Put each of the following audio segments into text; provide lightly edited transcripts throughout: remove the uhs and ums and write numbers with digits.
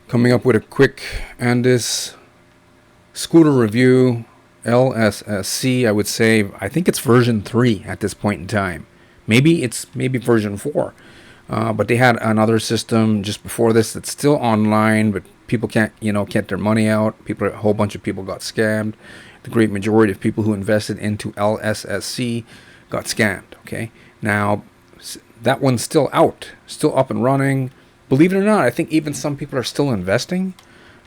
Coming up with a quick Andes Scooter review, LSSC. I would say I think it's version 3 at this point in time. Maybe version 4. But they had another system just before this that's still online, but people can't get their money out. A whole bunch of people got scammed. The great majority of people who invested into LSSC got scammed. Okay, now that one's still out, still up and running. Believe it or not, I think even some people are still investing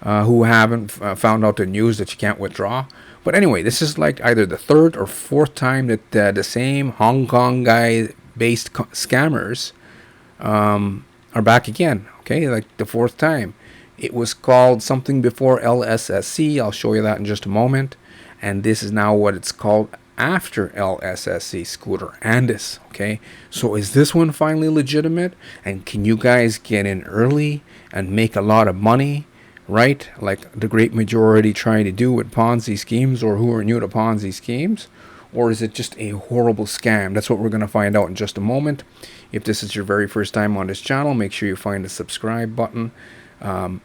who haven't found out the news that you can't withdraw. But anyway, this is like either the third or fourth time that the same Hong Kong guy-based scammers are back again. Okay, like the fourth time. It was called something before LSSC. I'll show you that in just a moment. And this is now what it's called after LSSC Scooter, Andes. Okay, so is this one finally legitimate? And can you guys get in early and make a lot of money, right? Like the great majority trying to do with Ponzi schemes, or who are new to Ponzi schemes? Or is it just a horrible scam? That's what we're going to find out in just a moment. If this is your very first time on this channel, make sure you find the subscribe button. On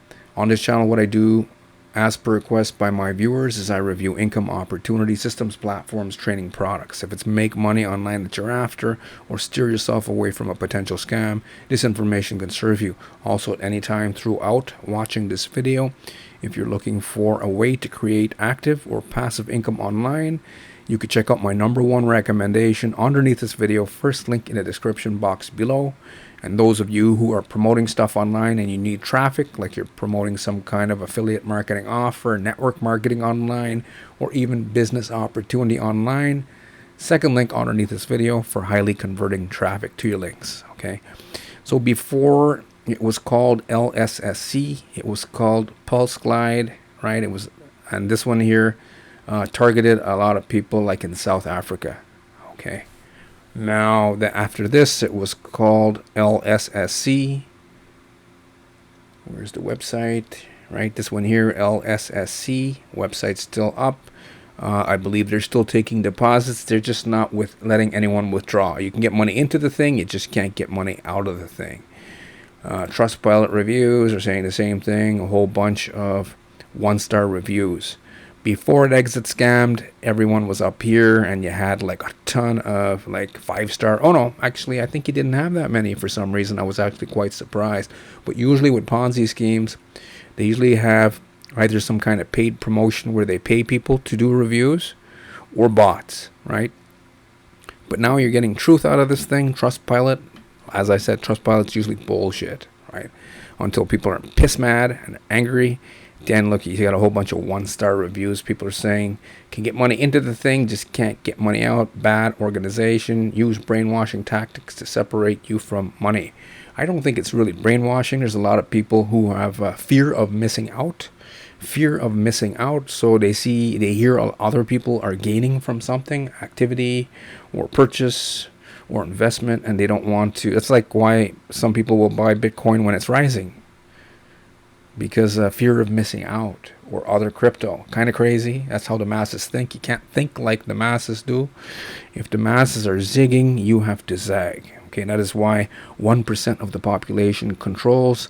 this channel, what I do, as per request by my viewers, is I review income opportunity systems, platforms, training products. If it's make money online that you're after, or steer yourself away from a potential scam, this information can serve you. Also, at any time throughout watching this video, if you're looking for a way to create active or passive income online, you could check out my #1 recommendation underneath this video, first link in the description box below. And those of you who are promoting stuff online and you need traffic, like you're promoting some kind of affiliate marketing offer, network marketing online, or even business opportunity online, second link underneath this video for highly converting traffic to your links. Okay, so before it was called LSSC, it was called Pulse Glide, right? It was, and this one here targeted a lot of people like in South Africa. Okay. Now, after this, it was called LSSC. Where's the website? Right, this one here, LSSC. Website's still up. I believe they're still taking deposits. They're just not letting anyone withdraw. You can get money into the thing, you just can't get money out of the thing. Trustpilot reviews are saying the same thing. A whole bunch of one-star reviews. Before it exit scammed, everyone was up here, and you had like a ton of like 5-star. Oh no, actually, I think you didn't have that many for some reason. I was actually quite surprised. But usually with Ponzi schemes, they usually have either some kind of paid promotion where they pay people to do reviews, or bots, right? But now you're getting truth out of this thing. Trustpilot, as I said, Trustpilot's usually bullshit, right? Until people are pissed mad and angry. Then look, you got a whole bunch of one-star reviews. People are saying can get money into the thing, just can't get money out. Bad organization, use brainwashing tactics to separate you from money. I don't think it's really brainwashing. There's a lot of people who have fear of missing out. So they hear other people are gaining from something, activity or purchase or investment, and they don't want to. It's like why some people will buy Bitcoin when it's rising. Because fear of missing out, or other crypto. Kind of crazy. That's how the masses think. You can't think like the masses do. If the masses are zigging, you have to zag. Okay, that is why 1% of the population controls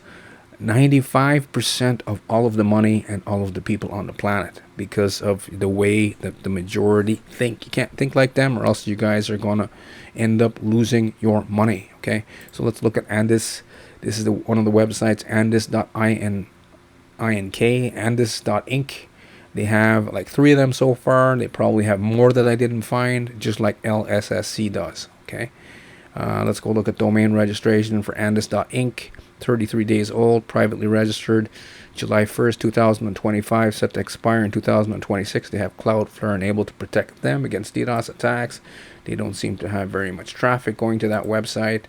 95% of all of the money and all of the people on the planet, because of the way that the majority think. You can't think like them, or else you guys are going to end up losing your money. Okay, so let's look at Andes. This is one of the websites, andes.ink, andes.ink. They have like 3 of them so far. They probably have more that I didn't find, just like LSSC does. Okay, let's go look at domain registration for andes.ink. 33 days old, privately registered, July 1st, 2025, set to expire in 2026. They have Cloudflare enabled to protect them against DDoS attacks. They don't seem to have very much traffic going to that website.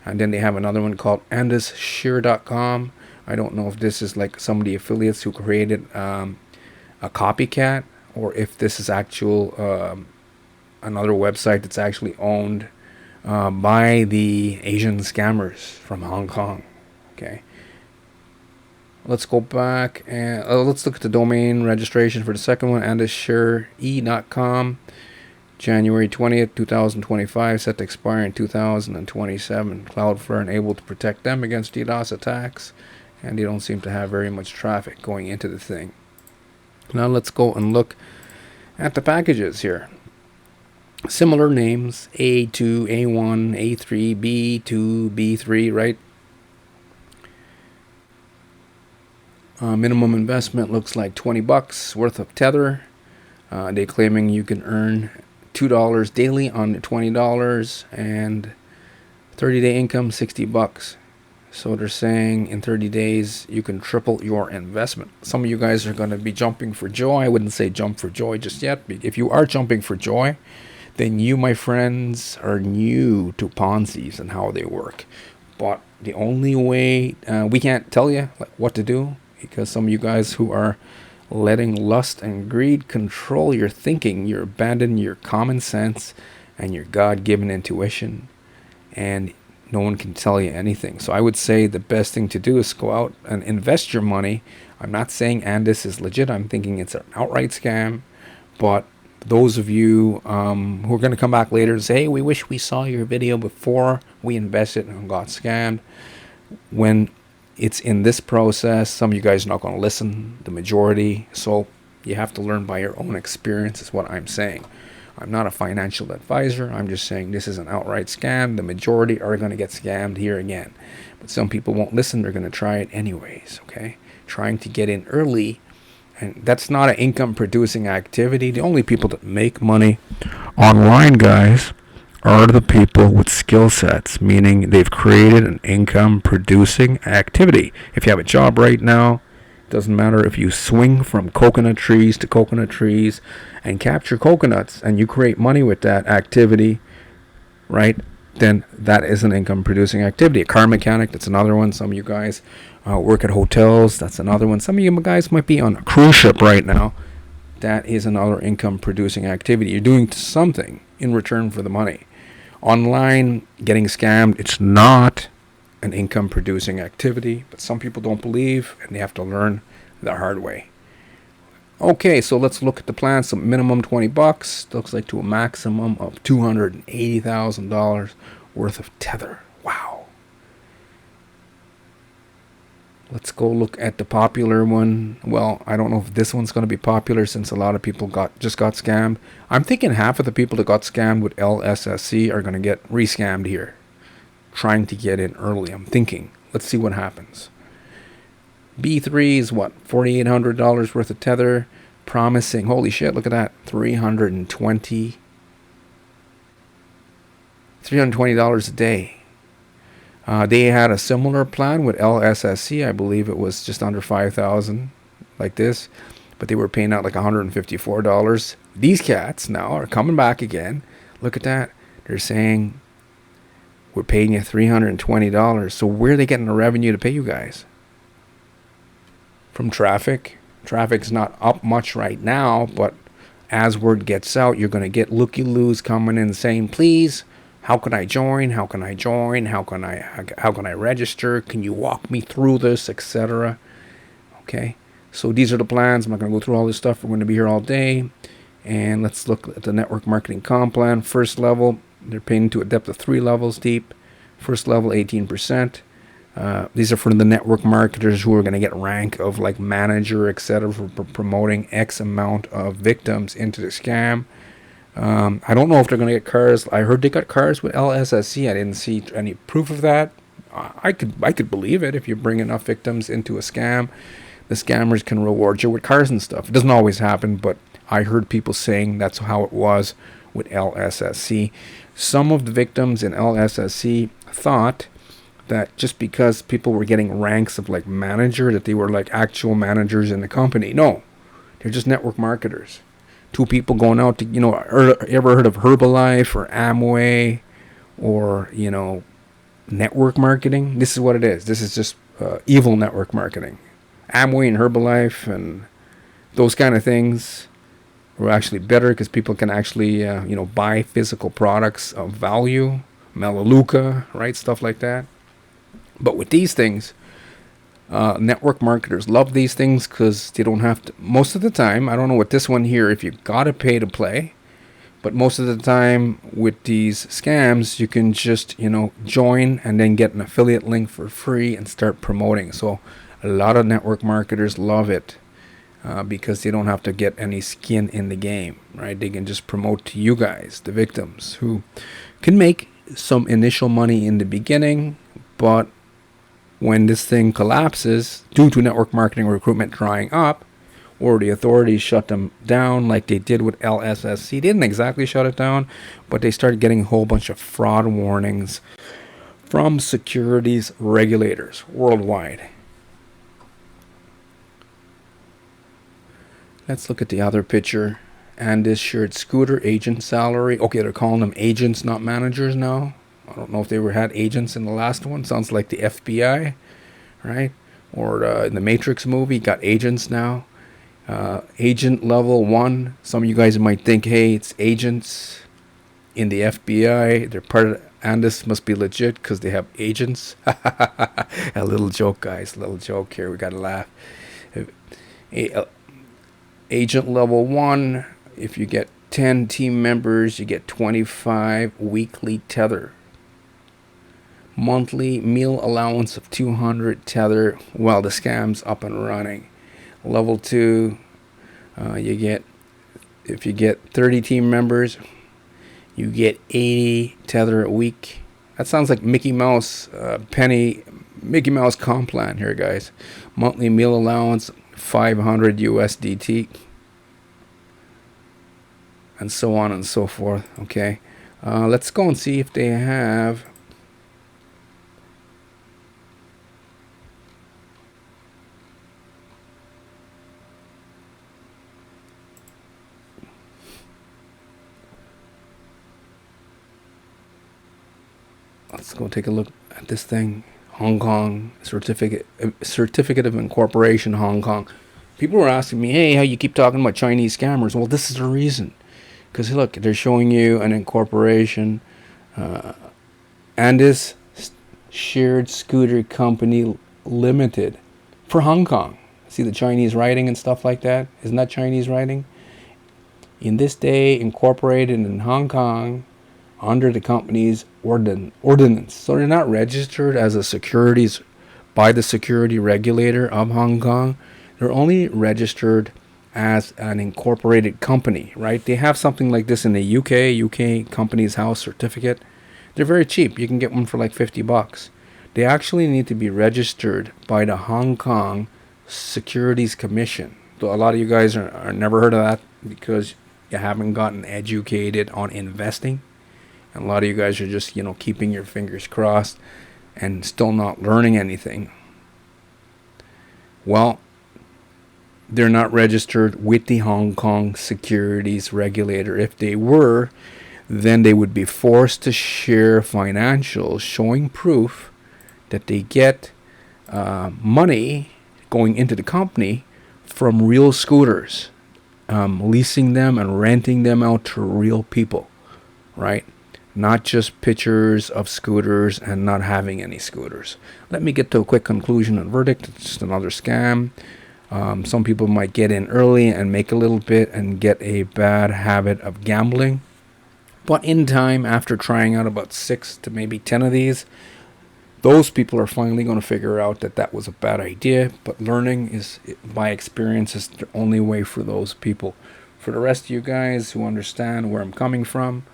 And then they have another one called andes.share.com. I don't know if this is like some of the affiliates who created a copycat, or if this is actual another website that's actually owned by the Asian scammers from Hong Kong. Okay. Let's go back and let's look at the domain registration for the second one, andes.share.com. January 20th, 2025, set to expire in 2027. Cloudflare enabled to protect them against DDoS attacks. and they don't seem to have very much traffic going into the thing. Now let's go and look at the packages here. Similar names, A2, A1, A3, B2, B3, right? Minimum investment looks like $20 worth of tether. They're claiming you can earn $2 daily on the $20 and 30-day income $60. So they're saying in 30 days you can triple your investment. Some of you guys are going to be jumping for joy. I wouldn't say jump for joy just yet. If you are jumping for joy, then you, my friends, are new to Ponzi's and how they work. But the only way, we can't tell you what to do, because some of you guys who are letting lust and greed control your thinking, you're abandoning your common sense and your God-given intuition, and no one can tell you anything. So I would say the best thing to do is go out and invest your money. I'm not saying Andes is legit. I'm thinking it's an outright scam. But those of you who are going to come back later and say, hey, we wish we saw your video before we invested and got scammed. When it's in this process, some of you guys are not going to listen, the majority. So you have to learn by your own experience is what I'm saying. I'm not a financial advisor. I'm just saying this is an outright scam. The majority are going to get scammed here again. But some people won't listen. They're going to try it anyways, okay? Trying to get in early. And that's not an income producing activity. The only people that make money online, guys, are the people with skill sets, meaning they've created an income producing activity. If you have a job right now, doesn't matter if you swing from coconut trees to coconut trees and capture coconuts and you create money with that activity, right? Then that is an income producing activity. A car mechanic, that's another one. Some of you guys work at hotels, that's another one. Some of you guys might be on a cruise ship right now. That is another income producing activity. You're doing something in return for the money. Online, getting scammed, it's not an income producing activity, but some people don't believe and they have to learn the hard way. Okay, so let's look at the plan. So minimum $20, looks like to a maximum of $280,000 worth of tether. Wow. Let's go look at the popular one. Well, I don't know if this one's going to be popular since a lot of people just got scammed. I'm thinking half of the people that got scammed with LSSC are going to get re-scammed here, trying to get in early. I'm thinking. Let's see what happens. B3 is what? $4,800 worth of tether. Promising. Holy shit, look at that. $320 a day. They had a similar plan with LSSC. I believe it was just under $5,000 like this. But they were paying out like $154. These cats now are coming back again. Look at that. They're saying, we're paying you $320. So where are they getting the revenue to pay you guys? From traffic. Traffic's not up much right now, but as word gets out, you're going to get looky-loos coming in saying, please, how can I join? How can I join? How can I register? Can you walk me through this, etc.? Okay. So these are the plans. I'm not going to go through all this stuff. We're going to be here all day. And let's look at the network marketing comp plan. First level, they're paying to a depth of 3 levels deep. First level, 18%. These are for the network marketers who are going to get rank of like manager, etc., for promoting X amount of victims into the scam. I don't know if they're going to get cars. I heard they got cars with LSSC. I didn't see any proof of that. I could believe it. If you bring enough victims into a scam, the scammers can reward you with cars and stuff. It doesn't always happen, but I heard people saying that's how it was with LSSC. Some of the victims in LSSC thought that just because people were getting ranks of like manager, that they were like actual managers in the company. No, they're just network marketers. 2 people going out to, ever heard of Herbalife or Amway or, network marketing? This is what it is. This is just evil network marketing. Amway and Herbalife and those kind of things were actually better because people can actually, buy physical products of value, Melaleuca, right? Stuff like that. But with these things, network marketers love these things because they don't have to. Most of the time, I don't know with this one here, if you got to pay to play. But most of the time with these scams, you can just, join and then get an affiliate link for free and start promoting. So A lot of network marketers love it because they don't have to get any skin in the game, right? They can just promote to you guys, the victims, who can make some initial money in the beginning, but when this thing collapses due to network marketing recruitment drying up, or the authorities shut them down like they did with LSSC. They didn't exactly shut it down, but they started getting a whole bunch of fraud warnings from securities regulators worldwide. Let's look at the other picture. Andes shared scooter agent salary. Okay, they're calling them agents, not managers now. I don't know if they had agents in the last one. Sounds like the FBI, right? Or in the Matrix movie, got agents now. Agent level 1. Some of you guys might think, hey, it's agents in the FBI. They're part of Andes, must be legit because they have agents. A little joke, guys. A little joke here. We got to laugh. Agent level 1, if you get 10 team members, you get 25 weekly tether. Monthly meal allowance of 200 tether while the scam's up and running. Level 2, you get, if you get 30 team members, you get 80 tether a week. That sounds like Mickey Mouse Mickey Mouse comp plan here, guys. Monthly meal allowance 500 USDT, and so on and so forth. Okay, let's go and see if they have. Let's go take a look at this thing. Hong Kong certificate of incorporation, Hong Kong. People were asking me, hey, how you keep talking about Chinese scammers? Well, this is the reason. Because look, they're showing you an incorporation. Andes Shared Scooter Company Limited for Hong Kong. See the Chinese writing and stuff like that? Isn't that Chinese writing? In this day, incorporated in Hong Kong under the company's ordinance. So they're not registered as a securities by the security regulator of Hong Kong. They're only registered as an incorporated company, right? They have something like this in the UK Companies House certificate. They're very cheap. You can get one for like $50. They actually need to be registered by the Hong Kong Securities Commission. So a lot of you guys are never heard of that because you haven't gotten educated on investing. And a lot of you guys are just, keeping your fingers crossed and still not learning anything. Well, they're not registered with the Hong Kong securities regulator. If they were, then they would be forced to share financials showing proof that they get money going into the company from real scooters, leasing them and renting them out to real people, right? Not just pictures of scooters and not having any scooters. Let me get to a quick conclusion and verdict. It's just another scam. Some people might get in early and make a little bit and get a bad habit of gambling. But in time, after trying out about 6 to maybe 10 of these, those people are finally going to figure out that that was a bad idea. But learning is, by experience, is the only way for those people. For the rest of you guys who understand where I'm coming from,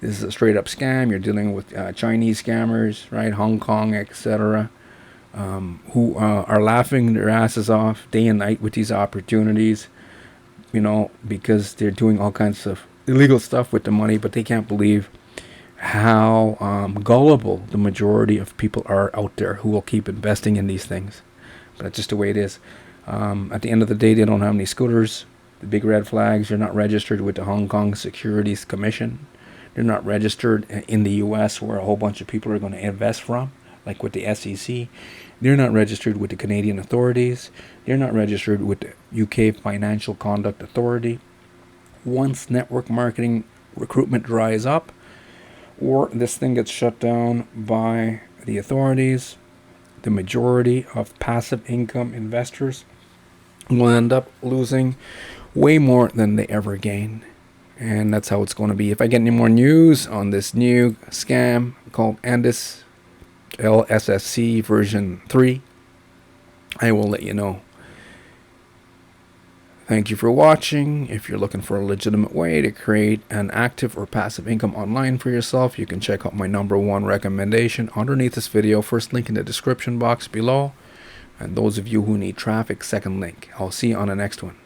this is a straight up scam. You're dealing with Chinese scammers, right? Hong Kong, etc., who are laughing their asses off day and night with these opportunities, because they're doing all kinds of illegal stuff with the money, but they can't believe how gullible the majority of people are out there who will keep investing in these things. But that's just the way it is. At the end of the day, they don't have any scooters. The big red flags, you're not registered with the Hong Kong Securities Commission. They're not registered in the U.S. where a whole bunch of people are going to invest from, like with the SEC. They're not registered with the Canadian authorities. They're not registered with the UK Financial Conduct Authority. Once network marketing recruitment dries up, or this thing gets shut down by the authorities, the majority of passive income investors will end up losing way more than they ever gain. And that's how it's going to be. If I get any more news on this new scam called Andes LSSC version 3, I will let you know. Thank you for watching. If you're looking for a legitimate way to create an active or passive income online for yourself, you can check out my #1 recommendation underneath this video. First link in the description box below. And those of you who need traffic, second link. I'll see you on the next one.